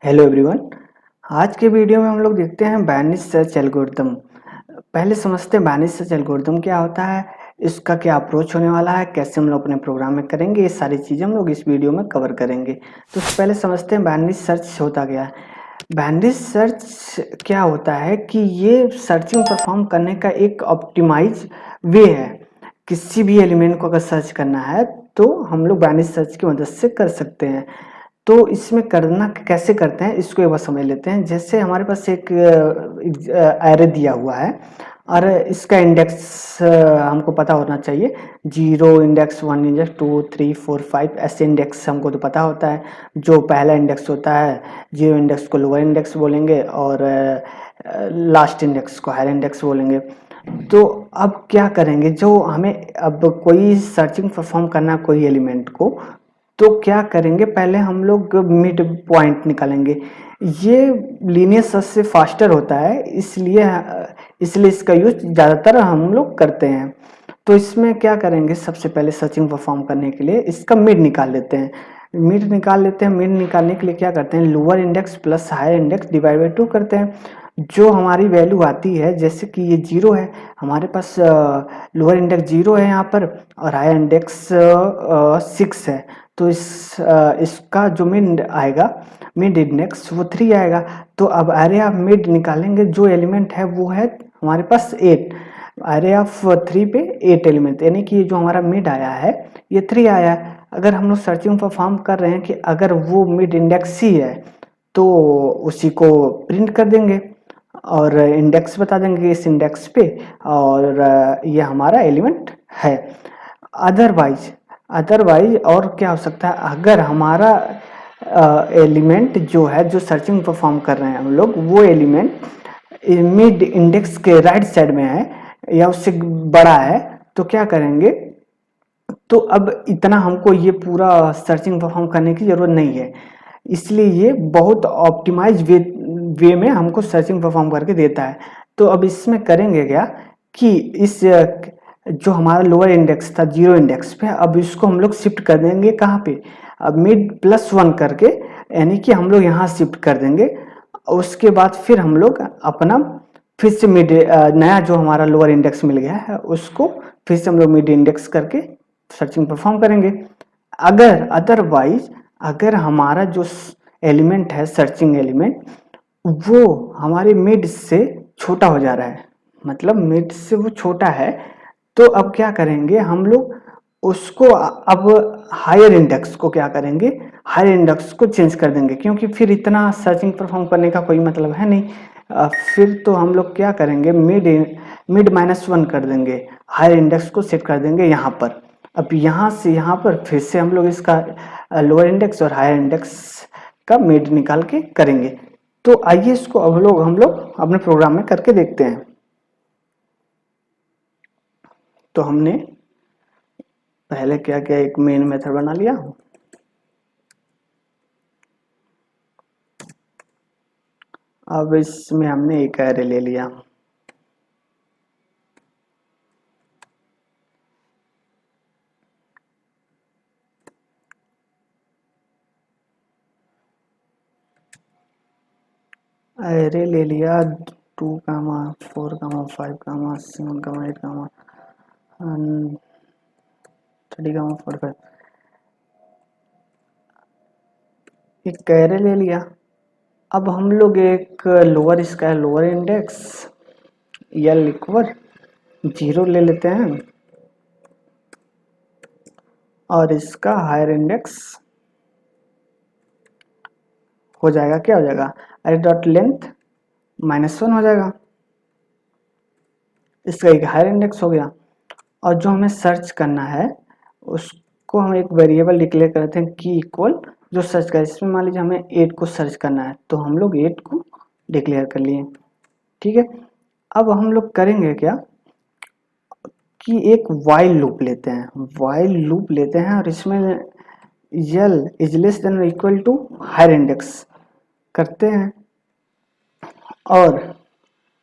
Hello everyone. आज के video में हम लोग देखते हैं बैनिश सर्च एल्गोरिथम। पहले समझते हैं बैनिश सर्च एल्गोरिथम क्या होता है, इसका क्या अप्रोच होने वाला है, कैसे हम लोग अपने प्रोग्राम में करेंगे, ये सारी चीज़ें हम लोग इस वीडियो में कवर करेंगे। तो उससे पहले समझते हैं बैनिश सर्च होता क्या है। बैनिश सर्च क्या होता है कि ये सर्चिंग परफॉर्म करने का एक ऑप्टिमाइज वे है। किसी भी एलिमेंट को अगर सर्च करना है तो हम लोग बैनिश सर्च की मदद से कर सकते हैं। तो इसमें करना कैसे करते हैं इसको एक बार समझ लेते हैं। जैसे हमारे पास एक एरे दिया हुआ है और इसका इंडेक्स हमको पता होना चाहिए। 0 इंडेक्स, 1 इंडेक्स, 2 3 4 5 ऐसे इंडेक्स हमको तो पता होता है। जो पहला इंडेक्स होता है 0 इंडेक्स को लोअर इंडेक्स बोलेंगे और लास्ट इंडेक्स को हायर इंडेक्स बोलेंगे। तो अब क्या करेंगे, जो हमें अब कोई सर्चिंग परफॉर्म करना है कोई एलिमेंट को, तो क्या करेंगे, पहले हम लोग मिड पॉइंट निकालेंगे। ये लीनियर सर्च से फास्टर होता है, इसलिए इसका यूज ज़्यादातर हम लोग करते हैं। तो इसमें क्या करेंगे, सबसे पहले सर्चिंग परफॉर्म करने के लिए इसका मिड निकाल लेते हैं। मिड निकालने के लिए क्या करते हैं, lower index plus higher index divide by 2 करते हैं। जो हमारी वैल्यू आती है, जैसे कि ये 0 है, हमारे पास लोअर इंडेक्स 0 है यहाँ पर और हायर इंडेक्स 6 है। तो इसका जो मिड आएगा, मिड इंडेक्स वो 3 आएगा। तो अब एरे ऑफ मिड निकालेंगे, जो एलिमेंट है वो है हमारे पास 8। एरे ऑफ 3 पे 8 एलिमेंट, यानी कि जो हमारा मिड आया है ये 3 आया है। अगर हम लोग सर्चिंग परफॉर्म कर रहे हैं कि अगर वो मिड इंडेक्स ही है तो उसी को प्रिंट कर देंगे और इंडेक्स बता देंगे इस इंडेक्स पे, और ये हमारा एलिमेंट है। अदरवाइज अदरवाइज और क्या हो सकता है, अगर हमारा एलिमेंट जो है, जो सर्चिंग परफॉर्म कर रहे हैं हम लोग, वो एलिमेंट मिड इंडेक्स के राइट साइड में है या उससे बड़ा है, तो क्या करेंगे, तो अब इतना हमको ये पूरा सर्चिंग परफॉर्म करने की ज़रूरत नहीं है। इसलिए ये बहुत ऑप्टिमाइज वे में हमको सर्चिंग परफॉर्म करके देता है। तो अब इसमें करेंगे क्या कि इस जो हमारा लोअर इंडेक्स था 0 इंडेक्स पे, अब इसको हम लोग शिफ्ट कर देंगे कहाँ पे, अब मिड +1 करके, यानी कि हम लोग यहाँ शिफ्ट कर देंगे। उसके बाद फिर हम लोग अपना फिर से मिड नया जो हमारा लोअर इंडेक्स मिल गया है उसको फिर से हम लोग मिड इंडेक्स करके सर्चिंग परफॉर्म करेंगे। अगर अदरवाइज अगर हमारा जो एलिमेंट है, सर्चिंग एलिमेंट, वो हमारे मिड से छोटा हो जा रहा है, मतलब मिड से वो छोटा है, तो अब क्या करेंगे हम लोग उसको, अब हायर इंडेक्स को क्या करेंगे, हायर इंडेक्स को चेंज कर देंगे, क्योंकि फिर इतना सर्चिंग परफॉर्म करने का कोई मतलब है नहीं। फिर तो हम लोग क्या करेंगे, मिड -1 कर देंगे, हायर इंडेक्स को सेट कर देंगे यहाँ पर। अब यहाँ से यहाँ पर फिर से हम लोग इसका लोअर इंडेक्स और हायर इंडेक्स का मिड निकाल के करेंगे। तो आइए इसको अब हम लोग अपने प्रोग्राम में करके देखते हैं। तो हमने पहले क्या किया, एक मेन मेथड बना लिया। अब इसमें हमने एक एरे ले लिया। एरे ले लिया 2, 4, 5, 7, 8, 30, 45। एक एरे ले लिया। अब हम लोग एक लोअर, इसका लोअर इंडेक्स यल इक्वल 0 ले लेते हैं और इसका हायर इंडेक्स हो जाएगा, क्या हो जाएगा, एरे डॉट लेंथ -1 हो जाएगा। इसका एक हायर इंडेक्स हो गया। और जो हमें सर्च करना है उसको हम एक वेरिएबल डिक्लेयर करते हैं की इक्वल जो सर्च कर, इसमें मान लीजिए हमें 8 को सर्च करना है, तो हम लोग 8 को डिक्लेयर कर लिए। ठीक है। अब हम लोग करेंगे क्या कि एक वाइल लूप लेते हैं और इसमें l is less than equal to higher index करते हैं। और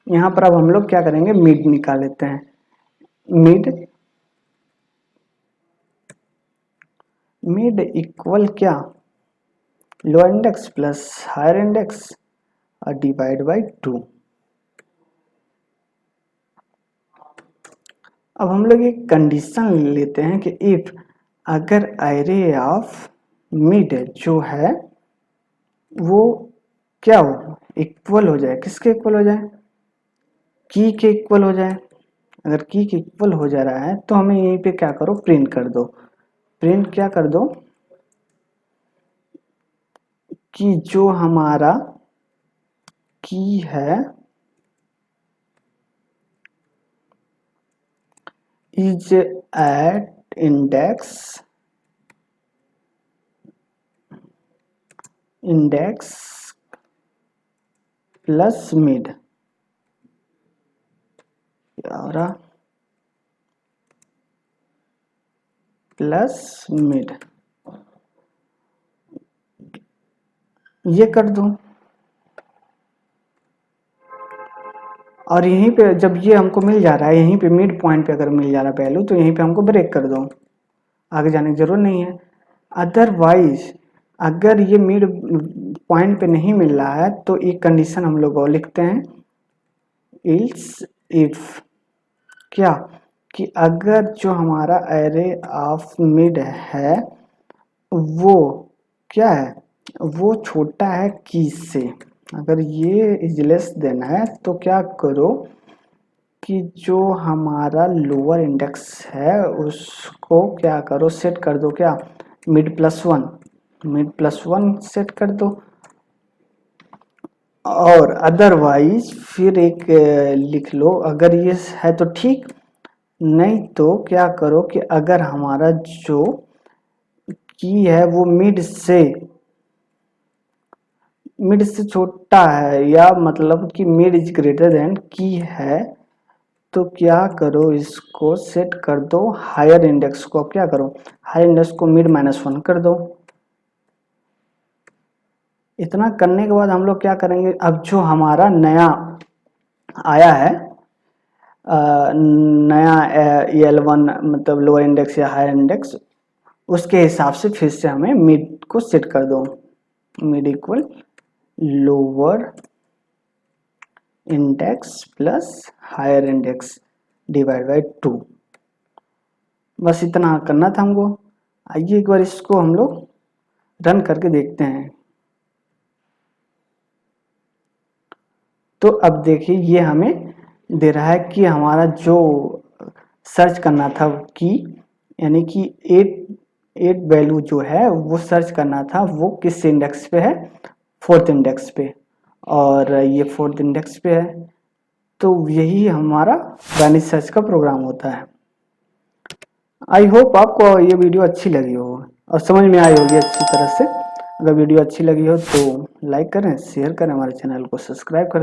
यहाँ पर अब हम लोग क्या करेंगे, मिड निकाल लेते हैं। मिड इक्वल क्या, lower index plus higher index और डिवाइड बाय 2। अब हम लोग एक कंडीशन लेते हैं कि इफ अगर एरे ऑफ मिड जो है वो क्या हो, इक्वल हो जाए, किसके इक्वल हो जाए, की के इक्वल हो जाए। अगर की के इक्वल हो जा रहा है तो हमें यहीं पे क्या करो, प्रिंट कर दो। प्रिंट क्या कर दो कि जो हमारा की है is at index plus mid, plus mid, ये कर दो। और यहीं पे जब ये हमको मिल जा रहा है, यहीं पे मिड पॉइंट पे अगर मिल जा रहा है वैल्यू, तो यहीं पे हमको ब्रेक कर दो, आगे जाने की जरूरत नहीं है। अदरवाइज अगर ये मिड पॉइंट पे नहीं मिल रहा है तो एक कंडीशन हम लोग और लिखते हैं, इल्स इफ क्या, कि अगर जो हमारा एरे ऑफ मिड है वो क्या है, वो छोटा है की से, अगर ये इज लेस देन है तो क्या करो कि जो हमारा लोअर इंडेक्स है उसको क्या करो, सेट कर दो क्या, मिड प्लस वन सेट कर दो। और अदरवाइज फिर एक लिख लो, अगर ये है तो ठीक, नहीं तो क्या करो कि अगर हमारा जो की है वो मिड से छोटा है, या मतलब कि मिड इज ग्रेटर देन की है, तो क्या करो, इसको सेट कर दो हायर इंडेक्स को। क्या करो, हायर इंडेक्स को मिड -1 कर दो। इतना करने के बाद हम लोग क्या करेंगे, अब जो हमारा नया आया है नया L1 मतलब लोअर इंडेक्स या हायर इंडेक्स, उसके हिसाब से फिर से हमें मिड को सेट कर दो, mid equal lower index plus higher index divide by 2। बस इतना करना था हमको। आइए एक बार इसको हम लोग रन करके देखते हैं। तो अब देखिए ये हमें दे रहा है कि हमारा जो सर्च करना था की, यानी कि 8 वैल्यू जो है वो सर्च करना था, वो किस इंडेक्स पे है, 4th इंडेक्स पे, और ये 4th इंडेक्स पे है। तो यही हमारा वैनिश सर्च का प्रोग्राम होता है। आई होप आपको ये वीडियो अच्छी लगी हो और समझ में आई होगी अच्छी तरह से। अगर वीडियो अच्छी लगी हो तो लाइक करें, शेयर करें, हमारे चैनल को सब्सक्राइब करें।